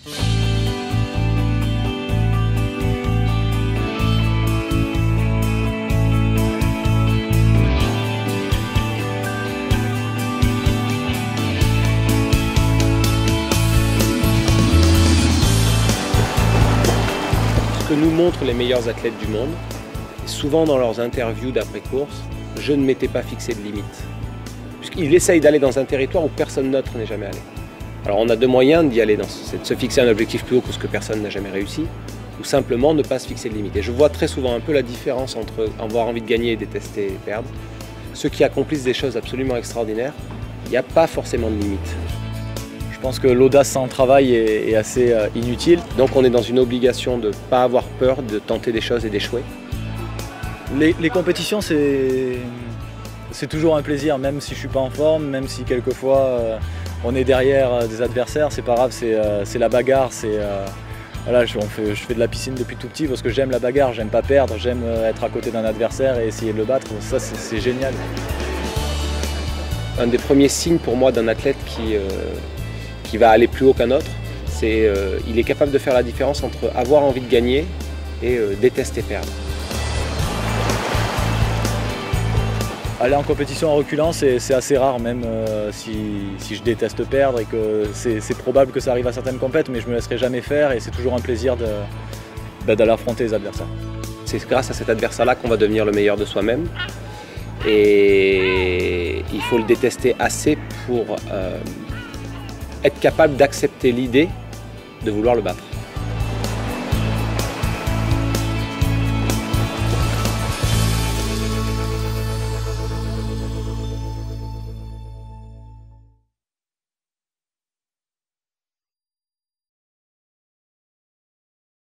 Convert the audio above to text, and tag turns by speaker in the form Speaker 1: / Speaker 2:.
Speaker 1: Ce que nous montrent les meilleurs athlètes du monde, souvent dans leurs interviews d'après-course, je ne m'étais pas fixé de limite. Puisqu'ils essayent d'aller dans un territoire où personne d'autre n'est jamais allé. Alors on a deux moyens d'y aller, c'est de se fixer un objectif plus haut que ce que personne n'a jamais réussi, ou simplement ne pas se fixer de limite. Et je vois très souvent un peu la différence entre avoir envie de gagner et détester perdre. Ceux qui accomplissent des choses absolument extraordinaires, il n'y a pas forcément de limite.
Speaker 2: Je pense que l'audace sans travail est assez inutile.
Speaker 1: Donc on est dans une obligation de ne pas avoir peur de tenter des choses et d'échouer.
Speaker 2: Les compétitions, c'est toujours un plaisir, même si je ne suis pas en forme, même si quelquefois on est derrière des adversaires, c'est pas grave, c'est la bagarre. Voilà, je fais de la piscine depuis tout petit parce que j'aime la bagarre, j'aime pas perdre, j'aime être à côté d'un adversaire et essayer de le battre. Ça, c'est génial.
Speaker 1: Un des premiers signes pour moi d'un athlète qui va aller plus haut qu'un autre, c'est qu'il est capable de faire la différence entre avoir envie de gagner et détester perdre.
Speaker 2: Aller en compétition en reculant, c'est assez rare, même si je déteste perdre et que c'est probable que ça arrive à certaines compètes, mais je ne me laisserai jamais faire et c'est toujours un plaisir d'aller affronter les adversaires.
Speaker 1: C'est grâce à cet adversaire-là qu'on va devenir le meilleur de soi-même et il faut le détester assez pour être capable d'accepter l'idée de vouloir le battre.